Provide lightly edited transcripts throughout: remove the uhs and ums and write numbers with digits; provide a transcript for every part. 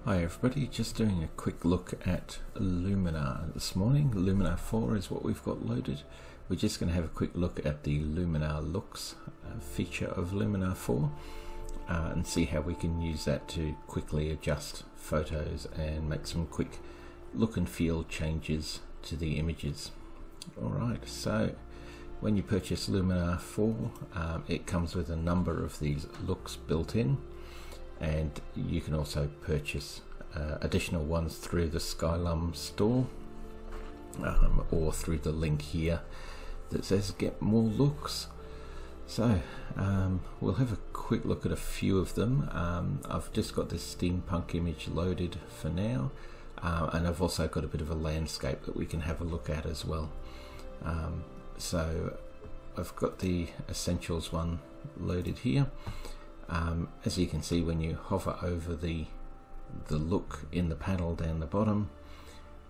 Hi everybody, just doing a quick look at Luminar this morning. Luminar 4 is what we've got loaded. We're just going to have a quick look at the Luminar Looks feature of Luminar 4 and see how we can use that to quickly adjust photos and make some quick look and feel changes to the images. Alright, so when you purchase Luminar 4, it comes with a number of these looks built in. And you can also purchase additional ones through the Skylum store or through the link here that says get more looks. So we'll have a quick look at a few of them. I've just got this steampunk image loaded for now, and I've also got a bit of a landscape that we can have a look at as well. So I've got the essentials one loaded here. As you can see, when you hover over the look in the panel down the bottom,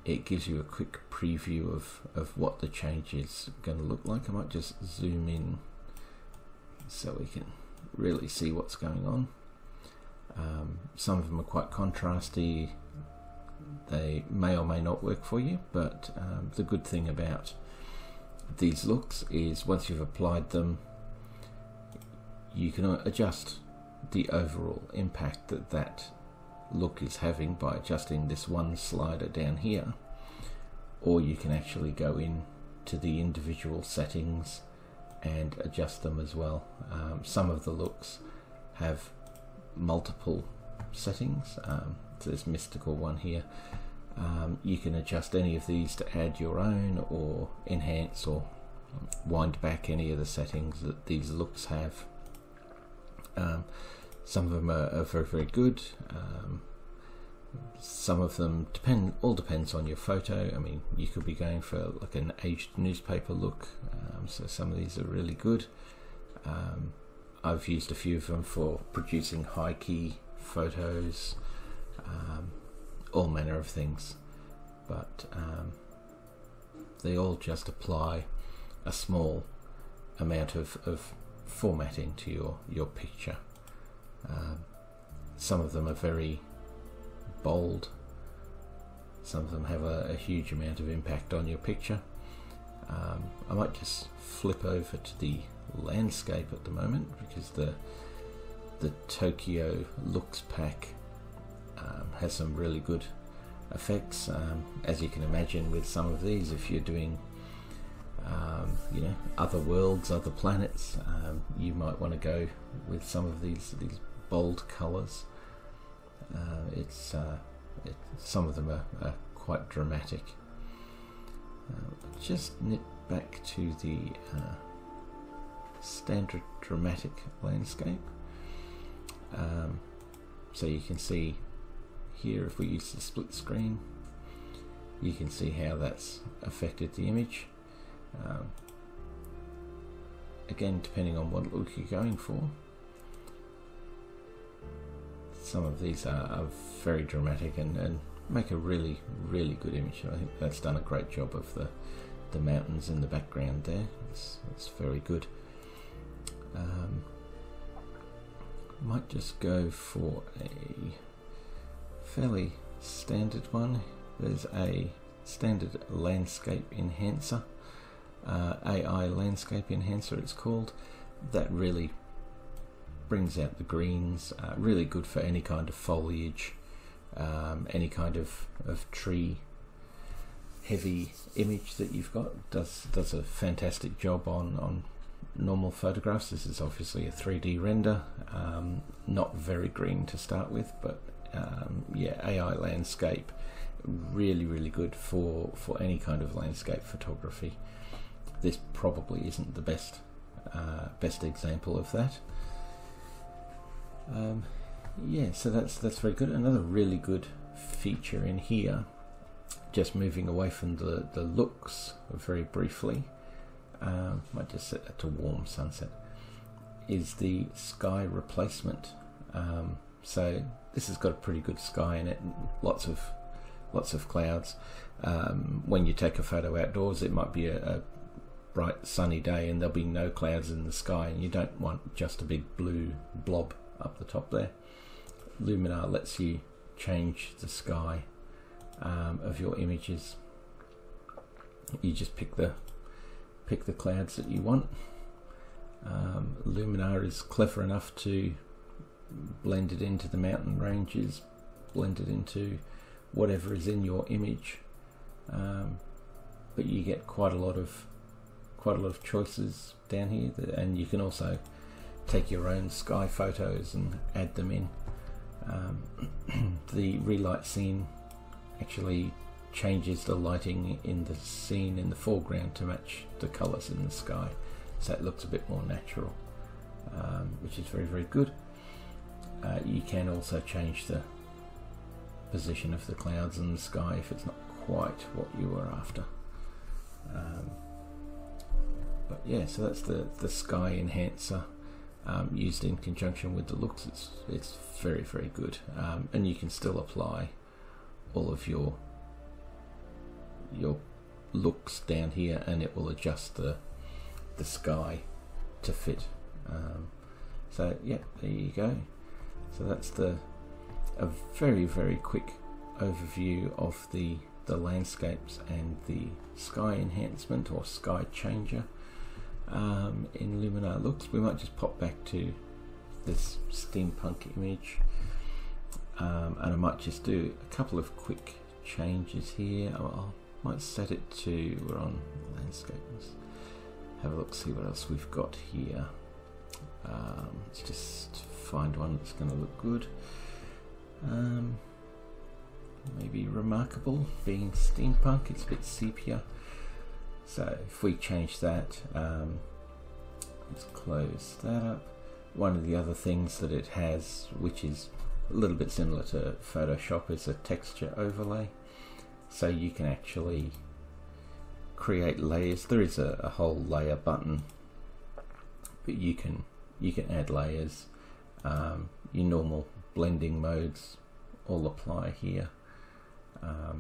it gives you a quick preview of what the change is going to look like. I might just zoom in so we can really see what's going on. Some of them are quite contrasty. They may or may not work for you, but the good thing about these looks is once you've applied them, you can adjust the overall impact that look is having by adjusting this one slider down here, or you can actually go in to the individual settings and adjust them as well. Some of the looks have multiple settings. So this mystical one here, you can adjust any of these to add your own or enhance or wind back any of the settings that these looks have. Some of them are very, very good. Some of them all depends on your photo. I mean, you could be going for like an aged newspaper look, so some of these are really good. I've used a few of them for producing high key photos, all manner of things, but they all just apply a small amount of formatting to your picture. Some of them are very bold, some of them have a huge amount of impact on your picture. I might just flip over to the landscape at the moment because the Tokyo Looks pack has some really good effects. As you can imagine with some of these, if you're doing you know, other worlds, other planets, you might want to go with some of these bold colors. Some of them are quite dramatic. Just nip back to the standard dramatic landscape. So you can see here, if we use the split screen, you can see how that's affected the image. Again, depending on what look you're going for, some of these are very dramatic and make a really, really good image. I think that's done a great job of the mountains in the background there. It's very good. Might just go for a fairly standard one. There's a standard landscape enhancer. AI landscape enhancer it's called, that really brings out the greens, really good for any kind of foliage, any kind of tree heavy image that you've got. Does a fantastic job on normal photographs. This is obviously a 3D render, not very green to start with, but yeah, AI landscape, really, really good for any kind of landscape photography. This probably isn't the best example of that. Yeah, so that's very good. Another really good feature in here, just moving away from the looks very briefly, might just set that to warm sunset, is the sky replacement. So this has got a pretty good sky in it, lots of clouds. When you take a photo outdoors, it might be a bright sunny day and there'll be no clouds in the sky, and you don't want just a big blue blob up the top there. Luminar lets you change the sky of your images. You just pick the clouds that you want. Luminar is clever enough to blend it into the mountain ranges, blend it into whatever is in your image, but you get quite a lot of choices down here, and you can also take your own sky photos and add them in. The relight scene actually changes the lighting in the scene in the foreground to match the colours in the sky, so it looks a bit more natural, which is very, very good. You can also change the position of the clouds in the sky if it's not quite what you were after. But yeah, so that's the sky enhancer used in conjunction with the looks. It's very, very good, and you can still apply all of your looks down here, and it will adjust the sky to fit. So yeah, there you go. So that's a very, very quick overview of the landscapes and the sky enhancement or sky changer in Luminar Looks. We might just pop back to this steampunk image, and I might just do a couple of quick changes here. I might set it to, we're on landscape. Let's have a look, see what else we've got here. Let's just find one that's going to look good. Maybe remarkable, being steampunk, it's a bit sepia. So if we change that, let's close that up. One of the other things that it has, which is a little bit similar to Photoshop, is a texture overlay. So you can actually create layers. There is a whole layer button, but you can add layers. Your normal blending modes all apply here,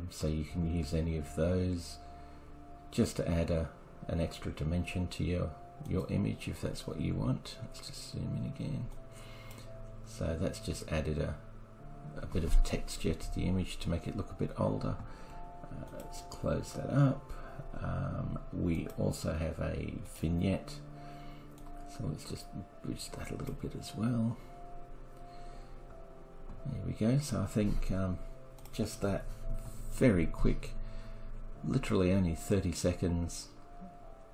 so you can use any of those just to add an extra dimension to your image if that's what you want. Let's just zoom in again. So that's just added a bit of texture to the image to make it look a bit older. Let's close that up. We also have a vignette, so let's just boost that a little bit as well. There we go. So I think just that very quick, literally only 30 seconds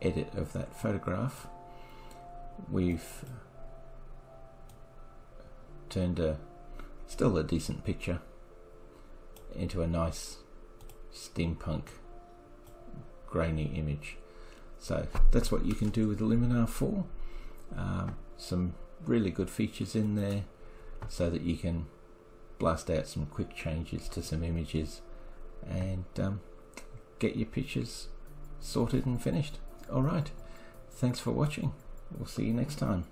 edit of that photograph, we've turned still a decent picture into a nice steampunk grainy image. So that's what you can do with the Luminar 4. Some really good features in there so that you can blast out some quick changes to some images and get your pictures sorted and finished. Alright, thanks for watching. We'll see you next time.